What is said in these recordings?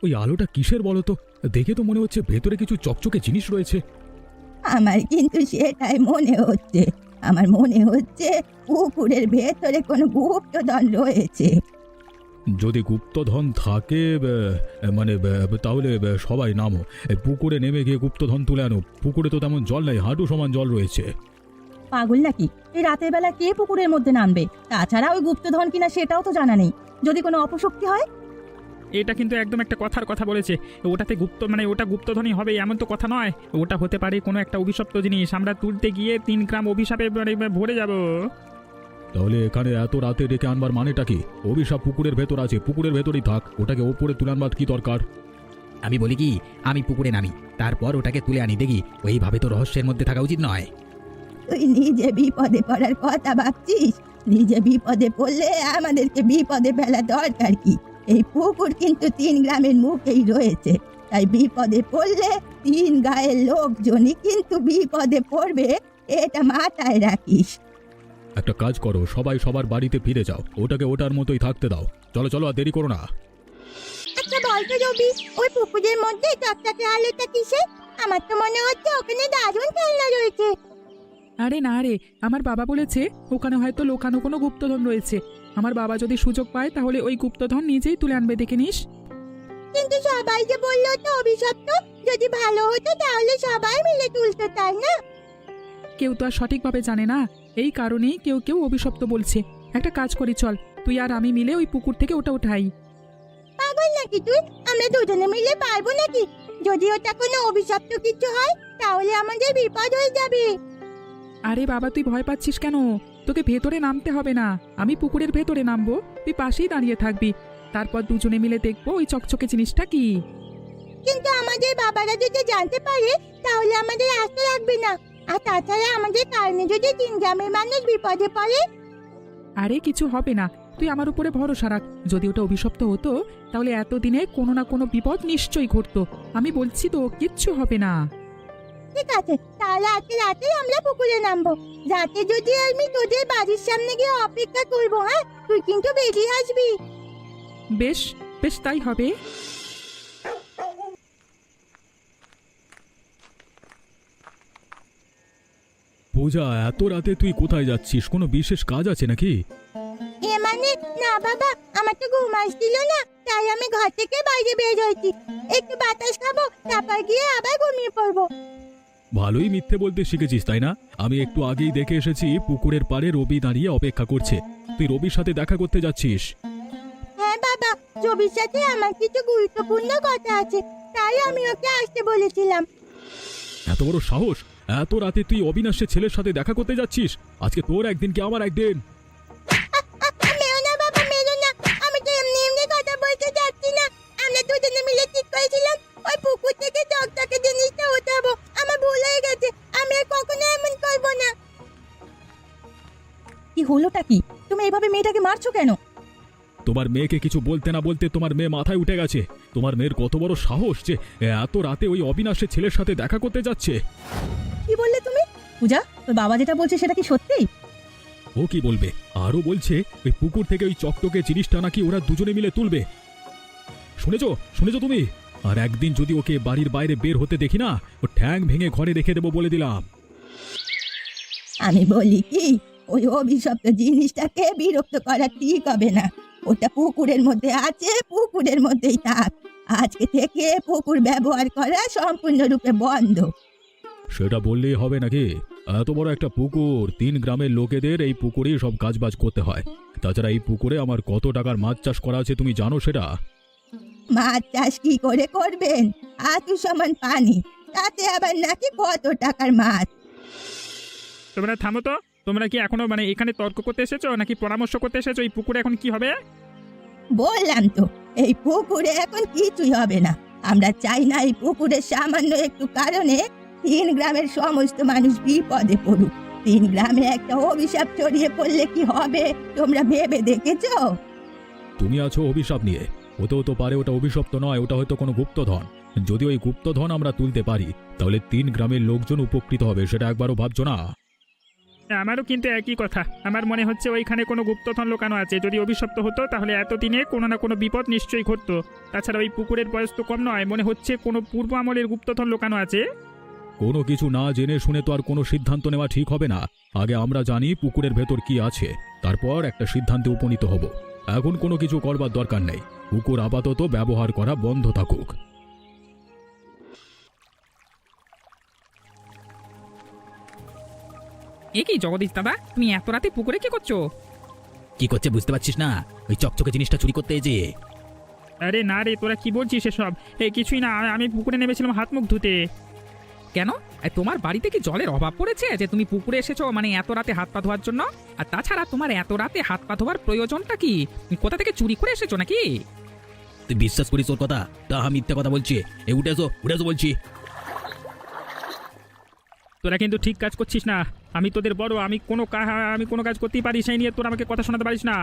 ওই আলোটা কিসের বলো তো? দেখে তো মনে হচ্ছে ভেতরে কিছু চকচকে জিনিস রয়েছে। আমার কিন্তু সেটাই মনে হচ্ছে। আমার মনে হচ্ছে পুকুরের ভেতরে কোনো গুপ্তধন রয়েছে। যদি গুপ্তধন থাকে মানে তাহলে সবাই নামো, পুকুরে নেমে গিয়ে গুপ্তধন তুলে আনো। পুকুরে তো তেমন জল নেই, হাঁটু সমান জল রয়েছে। পাগল নাকি? এই রাতের বেলা কে পুকুরের মধ্যে নামবে? তাছাড়া ওই গুপ্তধন কিনা সেটাও তো জানা নেই। যদি কোনো অপশক্তি হয়? এটা কিন্তু একদম একটা কথার কথা বলেছে। ওটাতে গুপ্ত মানে ওটা গুপ্তধনই হবে এমন তো কথা নয়। ওটা হতে পারে কোনো একটা অভিশপ্ত জিনিস, আমরা তুলতে গিয়ে 3 গ্রাম অভিশাপে মানে ভরে যাব। তাহলে এখানে এত রাতে ডেকে আনবার মানেটা কি? অভিশাপ পুকুরের ভেতর আছে, পুকুরের ভেতরই থাক, ওটাকে ওপরে তুলে আনবার কি দরকার? আমি বলি কি, আমি পুকুরে নামি, তারপর ওটাকে তুলে আনি দেখি। ওইভাবে তো রহস্যের মধ্যে থাকা উচিত নয়। তুই নিজে বিপদে পড়ার কথা ভাবছিস? নিজে বিপদে পড়লে আমাদেরকে বিপদে ফেলা দরকার কি? এই পুকুর কিন্তু 3 গ্রামের মুখেই রয়েছে। তাই বিপদে পড়লে 3 গায়ের লোকজনই কিন্তু বিপদে পড়বে, এটা মাথায় রাখিস। একটা কাজ করো, সবাই সবার বাড়িতে ফিরে যাও, ওটাকে ওটার মতোই থাকতে দাও। চলো চলো, আর দেরি করো না। আচ্ছা বলতো রবি, ওই পুকুরের মধ্যে টকটকে আলোটা কিসে? আমার তো মনে হচ্ছে ওখানে দারুণ খেলনা রয়েছে। আরে না রে, আমার বাবা বলেছে ওখানে হয়তো লোকানো কোনো গুপ্তধন রয়েছে। আমার বাবা যদি সুযোগ পায় তাহলে ওই গুপ্তধন নিজেই তুলে আনবে, দেখে নিস। কিন্তু সবাই যে বললো তো অভিশপ্ত, যদি ভালো হতো তাহলে সবাই মিলে তুলতো, তাই না? কেউ তো আর সঠিকভাবে জানে না, এই কারণেই কেউ কেউ অভিশপ্ত বলছে। একটা কাজ করি, চল তুই আর আমি মিলে ওই পুকুর থেকে ওটা উঠাই। পাগল নাকি তুই? আমরা দুজনে মিলে পারবো নাকি? যদি ওটা কোনো অভিশপ্ত কিছু হয় তাহলে আমাদের বিপদ হয়ে যাবে। আরে বাবা, তুই ভয় পাচ্ছিস কেন? তোকে ভেতরে নামতে হবে না, আমি পুকুরের ভেতরে নামবো, তুই পাশেই দাঁড়িয়ে থাকবি। তারপর দুজনে মিলে দেখবো ওই চকচকে জিনিসটা কি। কিন্তু আমাদের বাবারা যদি জানতে পারে তাহলে আমাদের আস্থা রাখবে না। আর তাছাড়া আমাদের কারণে যদি 3 গ্রামের মানুষ বিপদে পড়ে। আরে কিছু হবে না, তুই আমার উপরে ভরসা রাখ। যদি ওটা অভিশপ্ত হতো তাহলে এতদিনে কোনো না কোনো বিপদ নিশ্চয়ই ঘটতো। আমি বলছি তো, কিচ্ছু হবে না। ঠিক আছে, তাহলে আজকে রাতে আমরা পুকুরে নামবো। রাতে যদি আমি তোদের বাড়ির সামনে গিয়ে অপেক্ষা করবো, হ্যাঁ? তুই কিন্তু বেরিয়ে আসবি। বেশ বেশ, তাই হবে। পূজা, এত রাতে তুই কোথায় যাচ্ছিস? কোনো বিশেষ কাজ আছে নাকি? এ মানে না বাবা, আমার তো ঘুম আসছিল না, তাই আমি ঘর থেকে বাইরে বের হয়েছি। একটু বাতাস খাবো, তারপর গিয়ে আবার ঘুমিয়ে পড়বো। ভালোই মিথ্যে বলতে শিখেছিস, তাই না? আমি একটু আগেই দেখে এসেছি পুকুরের পাড়ে রবি দাঁড়িয়ে অপেক্ষা করছে। তুই রবির সাথে দেখা করতে যাচ্ছিস? হ্যাঁ বাবা, রবির সাথে আমার কিছু গুরুত্বপূর্ণ কথা আছে, তাই আমি ওকে আসতে বলেছিলাম। এত বড় সাহস! এত রাতে তুই অবিনাশের ছেলের সাথে দেখা করতে যাচ্ছিস? আজকে তোর একদিন কি আমার একদিন। মেরো না বাবা, মেরো না। আমি তো এমনি এমনি কথা বলতে যাচ্ছি না। আমরা দুজনে মিলে ঠিক করেছিলাম ওই পুকুর থেকে টকটকে জিনিসটা উঠাবো। আমার ভুল হয়ে গেছে, আমি আর কখনো এমন করবো না। কি হলোটা কি? তুমি এইভাবে মেয়েটাকে মারছো কেন? তোমার মেয়েকে কিছু বলতে না বলতে তোমার মেয়ে মাথায় উঠে গেছে। তোমার মেয়ের কত বড় সাহস যে এত রাতে ওই অবিনাশের ছেলের সাথে দেখা করতে যাচ্ছে। কি বললে তুমি? পূজা, তোর বাবা যেটা বলছে সেটা কি সত্যি? ও কি বলবে, আরো বলছে ওই পুকুর থেকে ওই চকটকে জিনিসটা নাকি ওরা দুজনে মিলে তুলবে। শুনেছো শুনেছো তুমি? আর একদিন যদি ওকে বাড়ির বাইরে বের হতে দেখি না, ও ঠ্যাং ভেঙে ঘরে রেখে দেবো বলে দিলাম। আমি বলি কি, ওই অভিশপ্ত জিনিসটাকে বিরক্ত করা ঠিক হবে না। ওটা পুকুরের মধ্যে আছে, পুকুরের মধ্যেই থাক। আজকে থেকে পুকুর ব্যবহার করা সম্পূর্ণরূপে বন্ধ। সেটা বললেই হবে নাকি? এত বড় একটা পুকুর, 3 গ্রামের লোকেদের এই পুকুরেই সব কাজবাজ করতে হয়। তাছাড়া এই পুকুরে আমার কত টাকার মাছ চাষ করা আছে তুমি জানো সেটা? মাছ চাষ কি করে করবেন? হাঁটু সমান পানি, তাতে আবার নাকি কত টাকার মাছ? তোমরা থামো তো। তোমরা কি এখনো মানে এখানে তর্ক করতে এসেছো নাকি পরামর্শ করতে এসেছো এই পুকুরে এখন কি হবে? বললাম তো, এই পুকুরে এখন কিছুই হবে না। আমরা চাই না এই পুকুরের সামান্য একটু কারণে 3 গ্রামের সমস্ত মানুষ বিপদে পড়ুক। 3 গ্রামে একটা অভিশাপ ছড়িয়ে পড়লে কি হবে তোমরা ভেবে দেখেছো? তুমি আছো অভিশাপ নিয়ে। হতেও তো পারে ওটা অভিশপ্ত নয়, ওটা হয়তো কোনো গুপ্তধন। যদি ওই গুপ্তধন আমরা তুলতে পারি তাহলে 3 গ্রামের লোকজন উপকৃত হবে, সেটা একবারও ভাবছো না? আমারও কিন্তু একই কথা। আমার মনে হচ্ছে ওইখানে কোনো গুপ্তধন লুকানো আছে। যদি অভিশপ্ত হতো তাহলে এতদিনে কোনো না কোনো বিপদ নিশ্চয়ই ঘটতো। তাছাড়া ওই পুকুরের বয়স তো কম নয়, মনে হচ্ছে কোনো পূর্ব আমলের গুপ্তধন লুকানো আছে। কোনো কিছু না জেনে শুনে তো আর কোনো সিদ্ধান্ত নেওয়া ঠিক হবে না। আগে আমরা জানি পুকুরের ভেতর কি আছে, তারপর একটা সিদ্ধান্তে উপনীত হব। এখন কোনো কিছু করবার দরকার নেই। পুকুর আপাতত ব্যবহার করা বন্ধ থাকুক। এ কি জগদীশ দাদা, তুমি এত রাতে পুকুরে কি করছো? কি করছে বুঝতে পারছিস না? ওই চকচকে জিনিসটা চুরি করতে এসে। আরে না রে, তোরা কি বলছিস এসব? কিছুই না, আমি পুকুরে নেমেছিলাম হাত মুখ ধুতে। কেন, তোমার বাড়িতে কি জলের অভাব পড়েছে যে তুমি পুকুরে এসেছো, মানে এত রাতে হাত পা ধোয়ার জন্য? আর তাছাড়া তোমার এত রাতে হাত পা ধোয়ার প্রয়োজনটা কি? তুমি কোথা থেকে চুরি করে এসেছো নাকি? তুই বিশ্বাস করিস ওর কথা? তা আমি মিথ্যা কথা বলছি? উঠে এসো বলছি। তোরা কিন্তু ঠিক কাজ করছিস না। আমি তোদের বড়, আমি কোনো কাজ করতেই পারি, সেই নিয়ে তোরা আমাকে কথা শোনাতে পারিস না।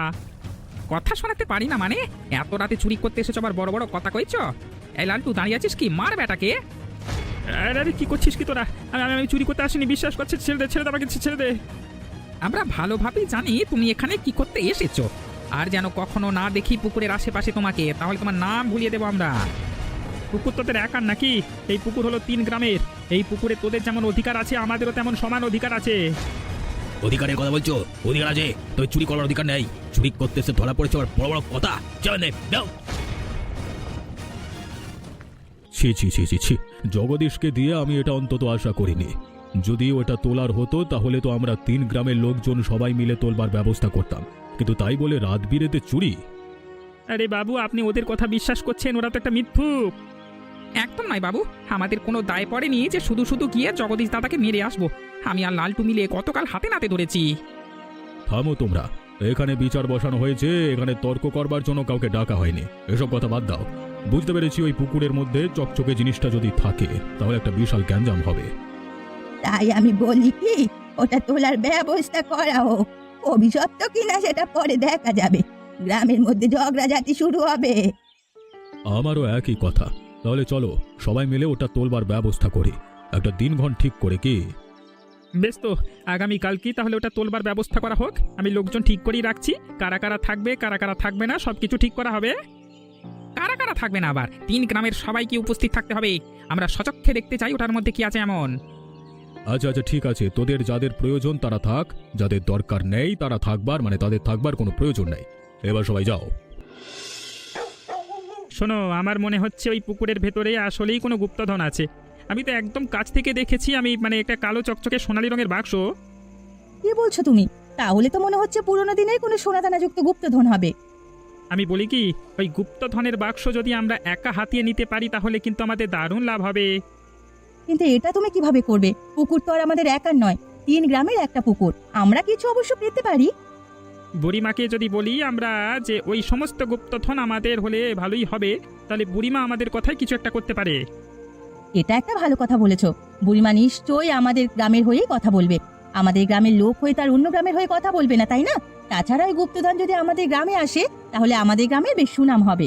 কথা শোনাতে পারি না মানে? এত রাতে চুরি করতে এসেছো আবার বড় বড় কথা কইছো? এই লালটু দাঁড়িয়ে আছিস কি? মার বেটাকে। আরে কি করছিস কি তোরা? আমি চুরি করতে আসিনি, বিশ্বাস করছিস? ছেড়ে দে আমাকে, ছেড়ে দে। আমরা ভালোভাবেই জানি তুমি এখানে কি করতে এসেছো। আর যেন কখনো না দেখি পুকুরের আশেপাশে তোমাকে, তাহলে তোমার নাম ভুলিয়ে দেবো আমরা। পুকুর তোদের একার নাকি? এই পুকুর হলো 3 গ্রামের। এই পুকুরে তোদের যেমন অধিকার আছে, আমাদেরও তেমন সমান অধিকার আছে। অধিকারের কথা বলছো? অধিকার আছে, তুই চুরি করার অধিকার নেই। চুরি করতে এসে ধরা পড়েছে আবার বড় বড় কথা। চল নে, যাও। ছি ছি ছি ছি ছি, জগদীশকে দিয়ে আমি এটা অন্তত আশা করিনি। যদি ওটা তোলার হতো তাহলে তো আমরা 3 গ্রামের লোকজন সবাই মিলে তোলবার ব্যবস্থা করতাম, কিন্তু তাই বলে রাত বিরেতে চুরি? আরে বাবু, আপনি ওদের কথা বিশ্বাস করছেন? ওরা তো একটা মিথ্যুক। একদম নয় বাবু, আমাদের কোনো দায় পড়েনি যে শুধু শুধু গিয়ে জগদীশ দাদাকে মেরে আসবো। আমি আর লালটু মিলে গতকাল হাতে নাতে ধরেছি। থামো তোমরা, এখানে বিচার বসানো হয়েছে, এখানে তর্ক করবার জন্য কাউকে ডাকা হয়নি। এসব কথা বাদ দাও। বুঝতে পেরেছি ওই পুকুরের মধ্যে চকচকে জিনিসটা যদি থাকে তাহলে একটা বিশাল গ্যাঞ্জাম হবে। তাই আমি বলি কি, ওটা তোলার ব্যবস্থা করা হোক। অভিশপ্ত কিনা সেটা পরে দেখা যাবে। গ্রামের মধ্যে ঝগড়াঝাটি শুরু হবে। আমারও একই কথা। তাহলে চলো সবাই মিলে ওটা তোলবার ব্যবস্থা করি, একটা দিনক্ষণ ঠিক করে। কি বেশ, তো আগামীকাল কি তাহলে ওটা তোলবার ব্যবস্থা করা হোক। আমি লোকজন ঠিক করেই রাখছি, কারা কারা থাকবে কারা কারা থাকবে না সবকিছু ঠিক করা হবে। কারা কারা থাকবে না আবার? 3 গ্রামের সবাইকে উপস্থিত থাকতে হবে। আমরা সচক্ষে দেখতে চাই ওটার মধ্যে কি আছে এমন। আচ্ছা আচ্ছা ঠিক আছে, তোদের যাদের প্রয়োজন তারা থাক, যাদের দরকার নেই তারা থাকবার মানে তাদের থাকবার কোনো প্রয়োজন নেই। এবার সবাই যাও। শোনো, আমার মনে হচ্ছে ওই পুকুরের ভেতরে আসলেই কোনো গুপ্তধন আছে। আমি তো একদম কাছ থেকে দেখেছি, আমি একটা কালো চকচকে সোনালী রঙের বাক্স। কি বলছো তুমি? তাহলে তো মনে হচ্ছে পুরোনো দিনের কোনো সোনাদানাযুক্ত গুপ্তধন হবে। আমি বলি কি, ওই গুপ্তধনের বাক্স যদি আমরা একা হাতিয়ে নিতে পারি তাহলে কিন্তু আমাদের দারুণ লাভ হবে। কিন্তু এটা তুমি কিভাবে করবে? পুকুর তো আর আমাদের একার নয়, 3 গ্রামের একটা পুকুর। আমরা কিছু অবশ্য পেতে পারি। বুড়িমাকে যদি বলি আমরা যে ওই সমস্ত গুপ্তধন আমাদের হলে ভালোই হবে, তাহলে বুড়িমা আমাদের কথায় কিছু একটা করতে পারে। এটা একটা ভালো কথা বলেছো। বুড়িমা নিশ্চয়ই আমাদের গ্রামের হয়েই কথা বলবে। আমাদের গ্রামের লোক হয়ে তার অন্য গ্রামের হয়ে কথা বলবে না, তাই না? তাছাড়া ওই গুপ্তধন যদি আমাদের গ্রামে আসে তাহলে আমাদের গ্রামের বেশ সুনাম হবে।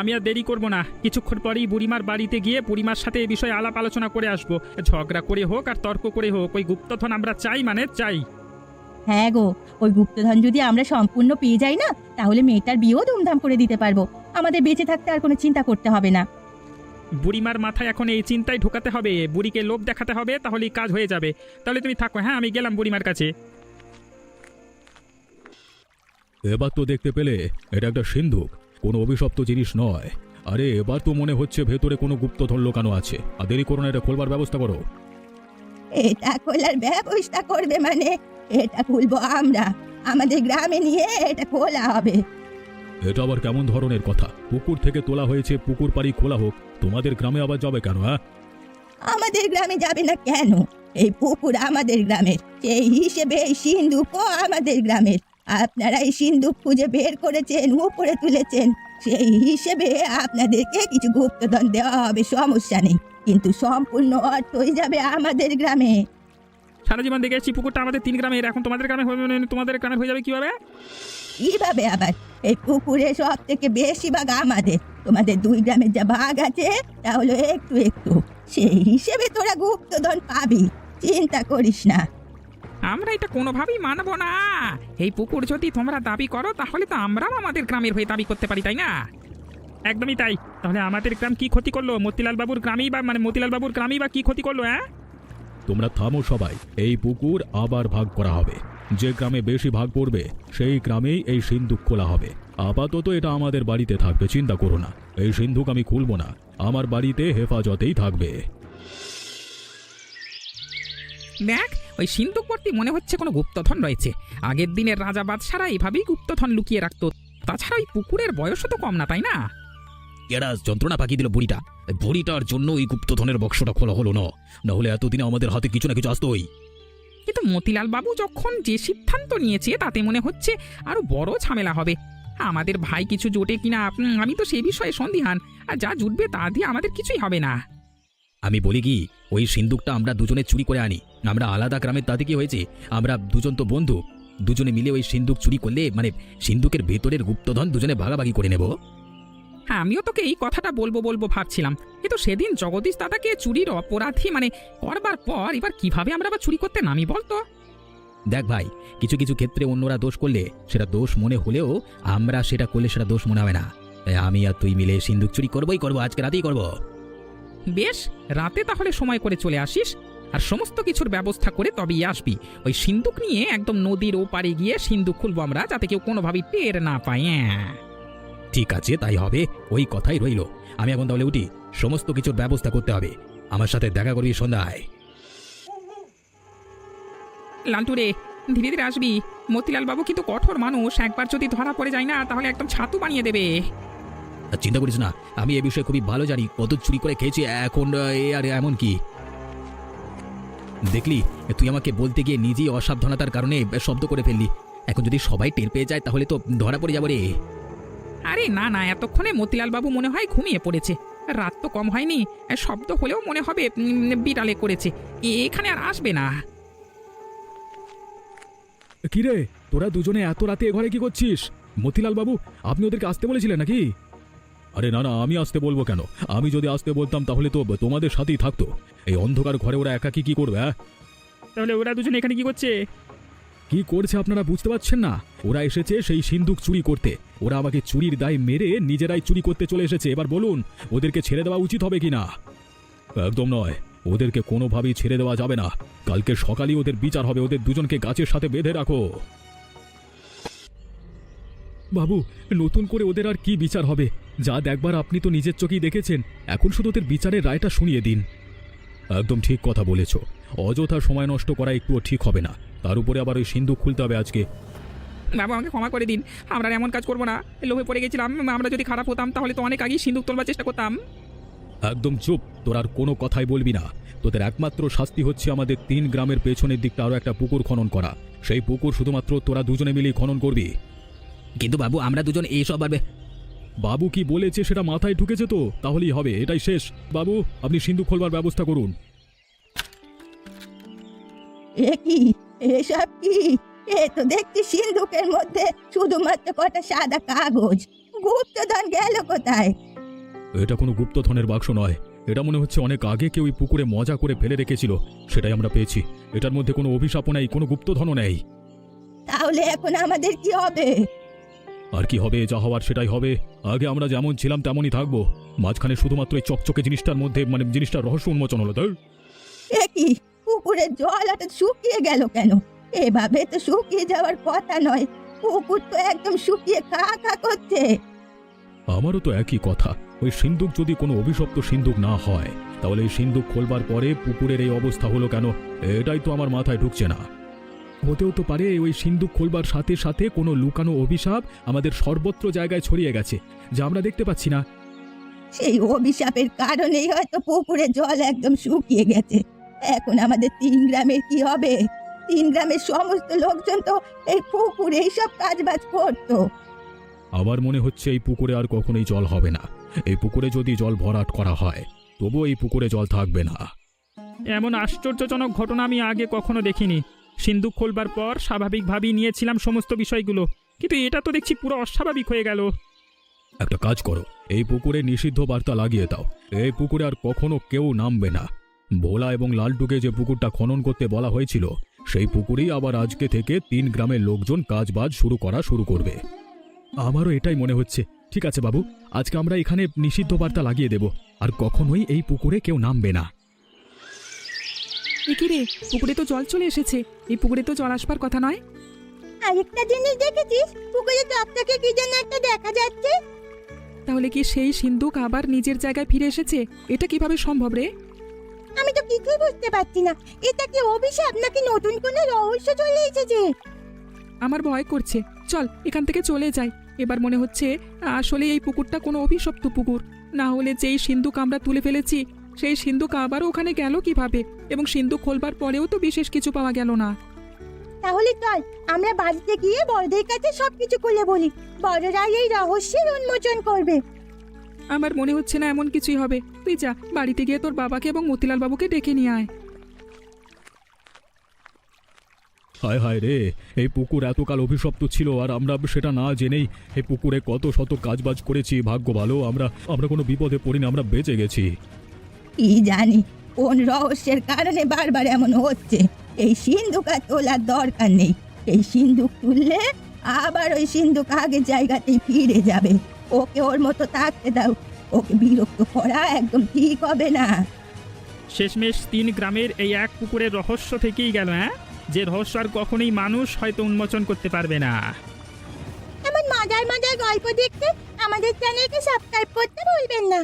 আমি আর দেরি করব না, কিছুক্ষণ পরেই বুড়িমার বাড়িতে গিয়ে বুড়িমার সাথে এই বিষয়ে আলাপ আলোচনা করে আসবো। ঝগড়া করে হোক আর তর্ক করে হোক, ওই গুপ্তধন আমরা চাই মানে চাই। হ্যাঁ গো, ওই গুপ্তধন যদি আমরা সম্পূর্ণ পেয়ে যাই না, তাহলে মেয়েটার বিয়েও ধুমধাম করে দিতে পারবো। আমাদের বেঁচে থাকতে আর কোনো চিন্তা করতে হবে না। বুড়িমার মাথায় এখন এই চিন্তায় ঢোকাতে হবে, বুড়িকে লোভ দেখাতে হবে, তাহলেই কাজ হয়ে যাবে। তাহলে তুমি থাকো, হ্যাঁ আমি গেলাম বুড়িমার কাছে। এবার তো দেখতে পেলে এটা একটা সিন্ধুক, কোনো অভিশপ্ত জিনিস নয়। আরে এবার তো মনে হচ্ছে ভেতরে কোনো গুপ্তধন লুকানো আছে। আর দেরি করো না, এটা খোলবার ব্যবস্থা করো। এটা খোলার ব্যবস্থা করবে মানে? এটা খুলবো আমরা, আমাদের গ্রামে নিয়ে এটা খোলা হবে। এটা আবার কেমন ধরনের কথা? পুকুর থেকে তোলা হয়েছে, পুকুর পাড়ি খোলা হোক, তোমাদের গ্রামে আবার যাবে কেন? হ্যাঁ, আমাদের গ্রামে যাবে না কেন? এই পুকুর আমাদের গ্রামের, সেই হিসেবে এই সিন্ধুকও আমাদের গ্রামের। আপনারা এই সিন্ধুক খুঁজে বের করেছেন, উপরে তুলেছেন, সেই হিসেবে আপনাদেরকে কিছু গুপ্তধন দেওয়া হবে, সমস্যা নেই। কিন্তু সম্পূর্ণ অর্থই যাবে আমাদের গ্রামে। সারা জীবন দেখে এসেছি পুকুরটা আমাদের 3 গ্রামের, এখন তোমাদের গ্রামে তোমাদের গ্রামে হয়ে যাবে কিভাবে? কিভাবে আবার? এই পুকুরে সব থেকে বেশি ভাগ আমাদের। তোমাদের 2 গ্রামের যা ভাগ আছে তা হলো একটু একটু। সেই হিসেবে তোরা গুপ্তধন পাবি, চিন্তা করিস না। আমরা এটা কোনোভাবেই মানবো না। এই পুকুর যদি তোমরা দাবি করো তাহলে তো আমরাও আমাদের গ্রামের হয়ে দাবি করতে পারি, তাই না? একদমই তাই। তাহলে আমাদের গ্রাম কি ক্ষতি করলো? মতিলাল বাবুর গ্রামেই বা মতিলাল বাবুর গ্রামেই বা কি ক্ষতি করলো? হ্যাঁ, তোমরা থামো সবাই। এই পুকুর আবার ভাগ করা হবে। যে গ্রামে বেশি ভাগ পড়বে সেই গ্রামেই এই সিন্ধুক খোলা হবে। আপাতত এটা আমাদের বাড়িতে থাকবে, চিন্তা করো না। এই সিন্ধুক আমি খুলবো না, আমার বাড়িতে হেফাজতেই থাকবে। দেখ, ওই সিন্ধুকবর্তী মনে হচ্ছে কোনো গুপ্তধন রয়েছে। আগের দিনের রাজা বাদশারা এইভাবেই গুপ্তধন লুকিয়ে রাখতো। তাছাড়া ওই পুকুরের বয়সও তো কম না, তাই না? এরা যন্ত্রণা পাকিয়ে দিল বুড়িটা। বুড়িটার জন্য ওই গুপ্তধনের বক্সটা খোলা হলো না, নাহলে এতদিনে আমাদের হাতে কিছু না কিছু আসতোই। কিন্তু মতিলাল বাবু যখন যে সিদ্ধান্ত নিয়েছে তাতে মনে হচ্ছে আরো বড় ঝামেলা হবে। আমাদের ভাই কিছু জোটে কিনা আমি তো সেই বিষয়ে সন্দিহান। আর যা জুটবে তা দিয়ে আমাদের কিছুই হবে না। আমি বলি কি, ওই সিন্দুকটা আমরা দুজনে চুরি করে আনি। আমরা আলাদা গ্রামের, তাতে কি হয়েছে? আমরা দুজন তো বন্ধু, দুজনে মিলে ওই সিন্দুক চুরি করলে সিন্দুকের ভেতরের গুপ্তধন দুজনে ভাগাভাগি করে নেব। হ্যাঁ, আমিও তোকে এই কথাটা বলবো ভাবছিলাম, কিন্তু সেদিন জগদীশ দাদাকে চুরির অপরাধী করবার পর এবার কিভাবে আমরা আবার চুরি করতে নামি বলতো? দেখ ভাই, কিছু কিছু ক্ষেত্রে অন্যরা দোষ করলে সেটা দোষ মনে হলেও আমরা সেটা করলে সেটা দোষ মনে হবে না। তাই আমি আর তুই মিলে সিন্দুক চুরি করবোই করবো, আজকে রাতেই করবো। বেশ, রাতে তাহলে সময় করে চলে আসিস, আর সমস্ত কিছুর ব্যবস্থা করে তবেই আসবি। ওই সিন্দুক নিয়ে একদম নদীর ওপারে গিয়ে সিন্দুক খুলবো আমরা, যাতে কেউ কোনোভাবেই টের না পায়। ঠিক আছে, তাই হবে, ওই কথাই রইল। আমি এখন তাহলে উঠি, সমস্ত কিছুর ব্যবস্থা করতে হবে। আমার সাথে দেখা করবি সন্ধ্যায়। লালটু রে, ধীরে ধীরে আসবি। মতিলাল বাবু কিন্তু কঠোর মানুষ, একবার যদি ধরা পড়ে যায় না তাহলে একদম ছাতু বানিয়ে দেবে। আর চিন্তা করিস না, আমি এ বিষয়ে খুবই ভালো জানি, কত চুরি করে খেয়েছি এখন। আর এমন কি দেখলি, তুই আমাকে বলতে গিয়ে নিজেই অসাবধানতার কারণে শব্দ করে ফেললি। এখন যদি সবাই টের পেয়ে যায় তাহলে তো ধরা পড়ে যাবো রে। আরে না না, এতক্ষণে মতিলাল বাবু মনে হয় ঘুমিয়ে পড়েছে। রাত তো কম হয়নি, শব্দ হলেও মনে হবে বিড়ালে করেছে। এখানে আর আসবে না। কিরে, তোরা দুজনে এত রাতে এ ঘরে কি করছিস? মতিলাল বাবু, আপনি ওদেরকে আসতে বলেছিলেন নাকি? আরে না না, আমি আসতে বলবো কেন? আমি যদি আসতে বলতাম তাহলে তো তোমাদের সাথেই থাকতো। এই অন্ধকার ঘরে ওরা একাকি কি করবে? তাহলে ওরা দুজনে এখানে কি করছে? কি করছে আপনারা বুঝতে পারছেন না? ওরা এসেছে সেই সিন্দুক চুরি করতে। ওরা আমাকে চুরির দায় মেরে নিজেরাই চুরি করতে চলে এসেছে। এবার বলুন, ওদেরকে ছেড়ে দেওয়া উচিত হবে কিনা? একদম নয়, ওদেরকে কোনোভাবেই ছেড়ে দেওয়া যাবে না। কালকে সকালেই ওদের বিচার হবে। ওদের দুজনকে গাছের সাথে বেঁধে রাখো। বাবু, নতুন করে ওদের আর কি বিচার হবে? যা দেখবার আপনি তো নিজের চোখেই দেখেছেন। এখন শুধু ওদের বিচারের রায়টা শুনিয়ে দিন। একদম ঠিক কথা বলেছ। অযথা সময় নষ্ট করা একটুও ঠিক হবে না। তার উপরে আবার ওই সিন্ধুক খুলতে হবে আজকে। বাবু, আমাকে ক্ষমা করে দিন, আমরা এমন কাজ করবো না। লোভে পড়ে গেছিলাম। আমরা যদি খারাপ হতাম তাহলে তো অনেক আগেই সিন্দুক তোলবার চেষ্টা করতাম। একদম চুপ, তোর আর কোনো কথাই বলবি না। তোদের একমাত্র শাস্তি হচ্ছে আমাদের 3 গ্রামের পেছনের দিকটা আরো একটা পুকুর খনন করা। সেই পুকুর শুধুমাত্র তোরা দুজনে মিলেই খনন করবি। কিন্তু বাবু, আমরা দুজন এইসব পারবে। বাবু কি বলেছে সেটা মাথায় ঢুকেছে তো? তাহলেই হবে, এটাই শেষ। বাবু, আপনি সিন্ধুক খোলবার ব্যবস্থা করুন। এ কি, এসব কি? এ তো দেখছি সিন্ধুকের মধ্যে শুধুমাত্র কটা সাদা কাগজ। গুপ্তধন গেল কোথায়? এটা কোনো গুপ্তধনের বাক্স নয়। এটা মনে হচ্ছে অনেক আগে কেউ ওই পুকুরে মজা করে ফেলে রেখেছিল, সেটাই আমরা পেয়েছি। এটার মধ্যে কোনো অভিশাপও নেই, কোনো গুপ্তধনও নেই। তাহলে এখন আমাদের কি হবে? আর কি হবে? যা হওয়ার সেটাই হবে। আগে আমরা যেমন ছিলাম তেমনই থাকবো। মাঝখানে শুধুমাত্র এই চকচকে জিনিসটার মধ্যে জিনিসটার রহস্য উন্মোচন হলো। তাই এ কি, পুকুরের জল হঠাৎ শুকিয়ে গেল কেন? এভাবে তো শুকিয়ে যাওয়ার কথা নয়। পুকুর তো একদম শুকিয়ে খা খা করছে। আমারও তো একই কথা। ওই সিন্ধুক যদি কোনো অভিশপ্ত সিন্ধুক না হয়, তাহলে এই সিন্ধুক খোলবার পরে পুকুরের এই অবস্থা হলো কেন? এটাই তো আমার মাথায় ঢুকছে না। হতেও তো পারে ওই সিন্ধুক খোলবার সাথে সাথে কোনো লুকানো অভিশাপ আমাদের সর্বত্র জায়গায় ছড়িয়ে গেছে, যা আমরা দেখতে পাচ্ছি না। সেই অভিশাপের কারণেই হয়তো পুকুরের জল একদম শুকিয়ে গেছে। এখন আমাদের 3 গ্রামের কি হবে? 3 গ্রামের সমস্ত লোকজন তো এই পুকুরে এইসব কাজবাজ করতো। আমার মনে হচ্ছে এই পুকুরে আর কখনোই জল হবে না। এই পুকুরে যদি জল ভরাট করা হয়, তবুও এই পুকুরে জল থাকবে না। এমন আশ্চর্যজনক ঘটনা আমি আগে কখনো দেখিনি। সিন্ধুক খোলবার পর স্বাভাবিকভাবেই নিয়েছিলাম সমস্ত বিষয়গুলো, কিন্তু এটা তো দেখছি পুরো অস্বাভাবিক হয়ে গেল। একটা কাজ করো, এই পুকুরে নিষিদ্ধ বার্তা লাগিয়ে দাও। এই পুকুরে আর কখনো কেউ নামবে না। ভোলা এবং লালটুকে যে পুকুরটা খনন করতে বলা হয়েছিল, সেই পুকুরেই আবার আজকে থেকে 3 গ্রামের লোকজন কাজবাজ শুরু করবে। আমারও এটাই মনে হচ্ছে। ঠিক আছে বাবু, আজকে আমরা এখানে নিষিদ্ধ বার্তা লাগিয়ে দেব, আর কখনোই এই পুকুরে কেউ নামবে না। এ কি রে, পুকুরে তো জল চলে এসেছে। এই পুকুরে তো জল আসবার কথা নয়। আরেকটা জিনিস দেখেছিস, পুকুরে টকটকে কি যেন একটা দেখা যাচ্ছে। তাহলে কি সেই সিন্ধুক আবার নিজের জায়গায় ফিরে এসেছে? এটা কিভাবে সম্ভব রে? আমি তো কিছুই বুঝতে পারছি না, এটা কি অভিশাপ নাকি নতুন কোনো রহস্য চলে এসেছে। আমার ভয় করছে, চল এখান থেকে চলে যাই। এবার মনে হচ্ছে আসলে এই পুকুরটা কোনো অভিশপ্ত পুকুর। না হলে যেই সিন্ধুক আমরা তুলে ফেলেছি সেই সিন্ধুক আবারও ওখানে গেল কিভাবে? এবং সিন্ধুক খোলবার পরেও তো বিশেষ কিছু পাওয়া গেল না। তাহলে চল আমরা বাড়িতে গিয়ে বড়দের কাছে সবকিছু খুলে বলি, বড়রা এই রহস্যের উন্মোচন করবে। আমার মনে হচ্ছে না এমন কিছুই হবে। তুই যা, বাড়িতে গিয়ে তোর বাবাকে এবং মতিলাল বাবুকে ডেকে নিয়ে আয়। হায় হায় রে, এই পুকুর এতকাল অভিশপ্ত ছিল আর আমরা সেটা না জেনেই এই পুকুরে কত শত কাজবাজ করেছি। ভাগ্য ভালো, আমরা কোনো বিপদে পড়িনি, আমরা বেঁচে গেছি। কি জানি কোন রহস্যের কারণে বারবার এমন হচ্ছে। এই সিন্ধুক আর তোলার দরকার নেই। এই সিন্ধুক তুললে আবার ওই সিন্ধুক আগের জায়গাতেই ফিরে যাবে। ওকে ওর মতো থাকতে দাও, ওকে বিরক্ত করা একদম ঠিক হবে না। শেষমেশ 3 গ্রামের এই এক পুকুরের রহস্য থেকেই গেল, হ্যাঁ? যে রহস্য আর কখনোই মানুষ হয়তো উন্মোচন করতে পারবে না। এমন মজার মজার গল্প দেখতে আমাদের চ্যানেলকে সাবস্ক্রাইব করতে ভুলবেন না।